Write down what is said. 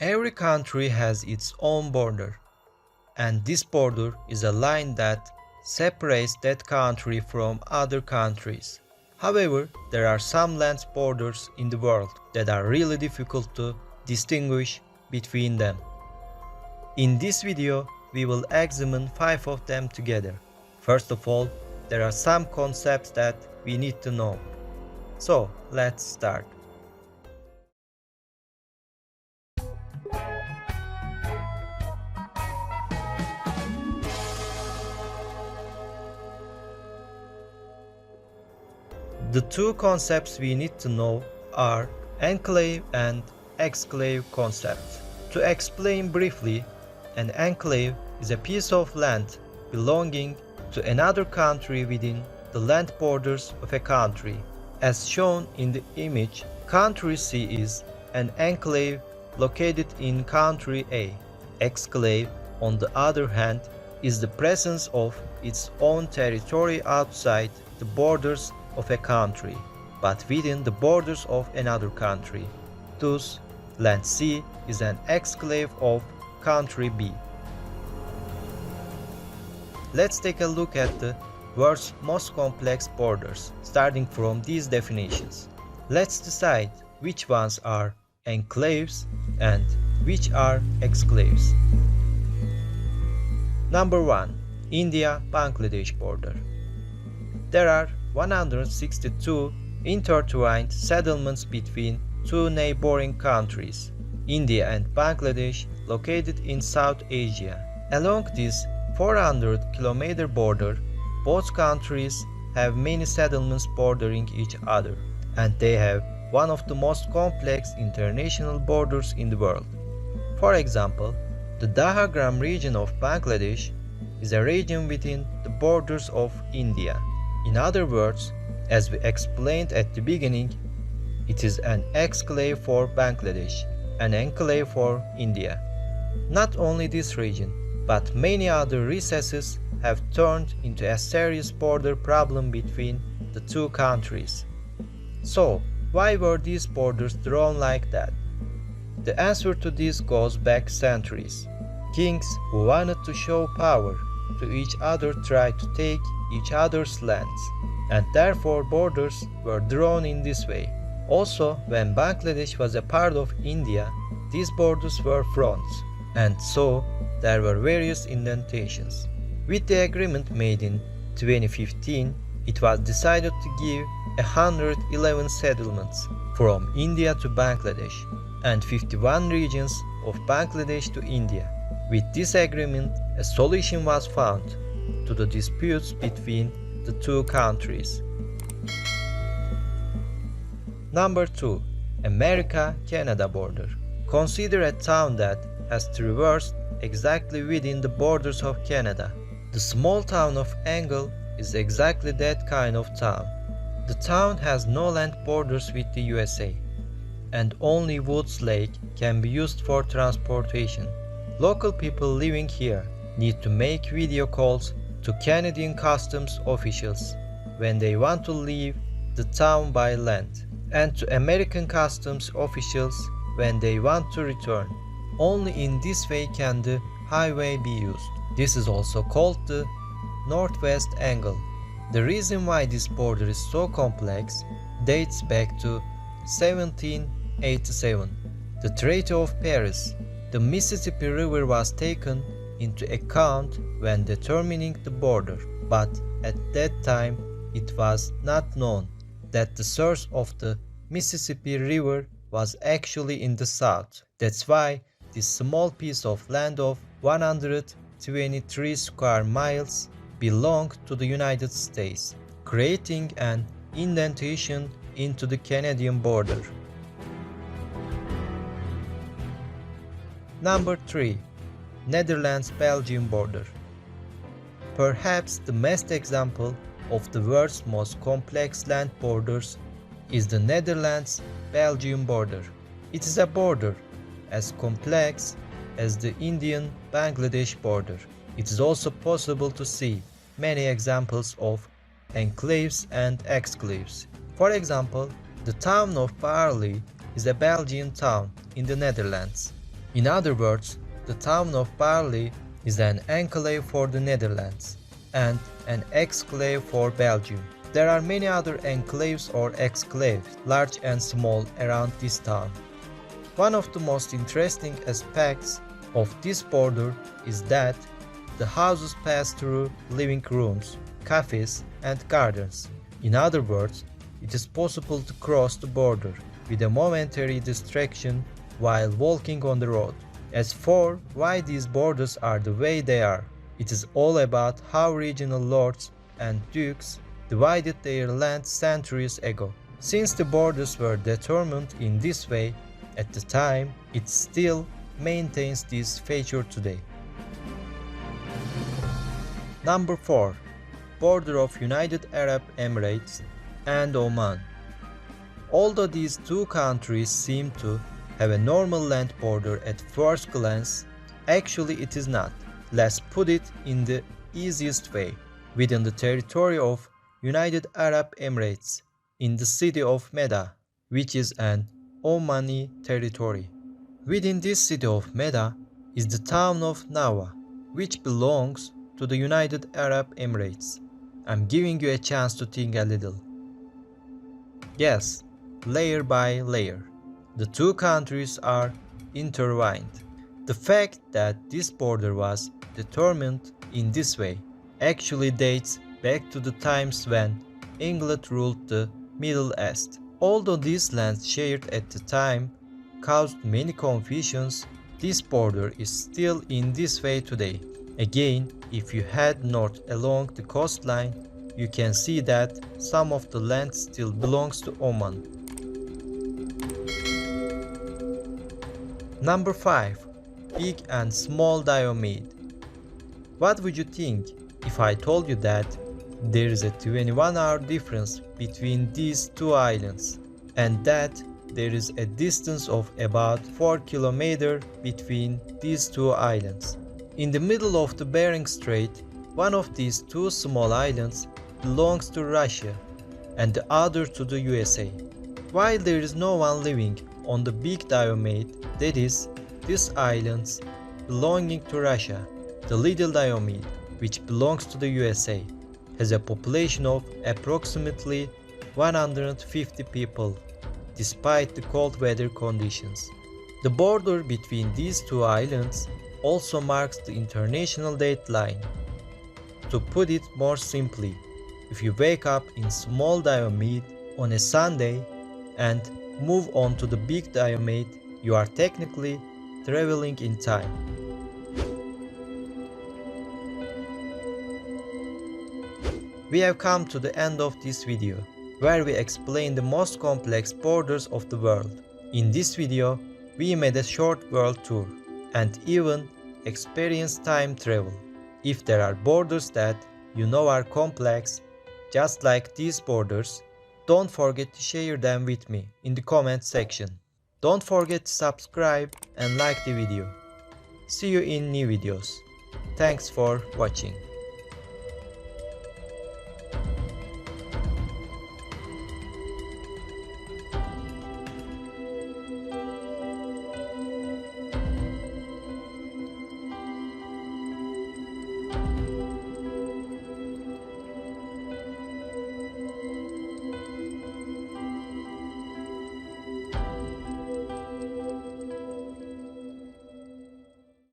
Every country has its own border, and this border is a line that separates that country from other countries. However, there are some land borders in the world that are really difficult to distinguish between them. In this video, we will examine 5 of them together. First of all, there are some concepts that we need to know. So, let's start. The two concepts we need to know are enclave and exclave concepts. To explain briefly, an enclave is a piece of land belonging to another country within the land borders of a country. As shown in the image, country C is an enclave located in country A. Exclave, on the other hand, is the presence of its own territory outside the borders of a country, but within the borders of another country. Thus, land C is an exclave of country B. Let's take a look at the world's most complex borders, starting from these definitions. Let's decide which ones are enclaves and which are exclaves. Number 1. India-Bangladesh border. There are 162 intertwined settlements between two neighboring countries, India and Bangladesh, located in South Asia. Along this 400-kilometer border, both countries have many settlements bordering each other, and they have one of the most complex international borders in the world. For example, the Dahgram region of Bangladesh is a region within the borders of India. In other words, as we explained at the beginning, it is an exclave for Bangladesh, an enclave for India. Not only this region, but many other recesses have turned into a serious border problem between the two countries. So, why were these borders drawn like that? The answer to this goes back centuries. Kings who wanted to show power to each other tried to take each other's lands, and therefore borders were drawn in this way. Also, when Bangladesh was a part of India, these borders were fronts, and so there were various indentations. With the agreement made in 2015, it was decided to give 111 settlements from India to Bangladesh and 51 regions of Bangladesh to India. With this agreement, a solution was found to the disputes between the two countries. Number 2. America-Canada border. Consider a town that has traversed exactly within the borders of Canada. The small town of Angle is exactly that kind of town. The town has no land borders with the USA, and only Woods Lake can be used for transportation. Local people living here need to make video calls to Canadian customs officials when they want to leave the town by land, and to American customs officials when they want to return. Only in this way can the highway be used. This is also called the Northwest Angle. The reason why this border is so complex dates back to 1787, the Treaty of Paris. The Mississippi River was taken into account when determining the border, but at that time it was not known that the source of the Mississippi River was actually in the south. That's why this small piece of land of 123 square miles belonged to the United States, creating an indentation into the Canadian border. Number 3. Netherlands-Belgium border. Perhaps the best example of the world's most complex land borders is the Netherlands-Belgium border. It is a border as complex as the Indian-Bangladesh border. It is also possible to see many examples of enclaves and exclaves. For example, the town of Baarle is a Belgian town in the Netherlands. In other words, the town of Barley is an enclave for the Netherlands and an exclave for Belgium. There are many other enclaves or exclaves, large and small, around this town. One of the most interesting aspects of this border is that the houses pass through living rooms, cafes, and gardens. In other words, it is possible to cross the border with a momentary distraction while walking on the road. As for why these borders are the way they are, it is all about how regional lords and dukes divided their land centuries ago. Since the borders were determined in this way at the time, it still maintains this feature today. Number 4. Border of United Arab Emirates and Oman. Although these two countries seem to have a normal land border at first glance, actually it is not. Let's put it in the easiest way. Within the territory of United Arab Emirates, in the city of Jeddah, which is an Omani territory. Within this city of Jeddah is the town of Nawa, which belongs to the United Arab Emirates. I'm giving you a chance to think a little. Yes, layer by layer, the two countries are intertwined. The fact that this border was determined in this way actually dates back to the times when England ruled the Middle East. Although these lands shared at the time caused many confusions, this border is still in this way today. Again, if you head north along the coastline, you can see that some of the land still belongs to Oman. Number 5. Big and Small Diomede. What would you think if I told you that there is a 21-hour difference between these two islands and that there is a distance of about 4 km between these two islands? In the middle of the Bering Strait, one of these two small islands belongs to Russia and the other to the USA. While there is no one living on the Big Diomede, that is, these islands belonging to Russia, the Little Diomede, which belongs to the USA, has a population of approximately 150 people, despite the cold weather conditions. The border between these two islands also marks the international date line. To put it more simply, if you wake up in Small Diomede on a Sunday and move on to the Big Diomede, you are technically traveling in time. We have come to the end of this video, where we explain the most complex borders of the world. In this video, we made a short world tour and even experienced time travel. If there are borders that you know are complex, just like these borders, don't forget to share them with me in the comment section. Don't forget to subscribe and like the video. See you in new videos. Thanks for watching.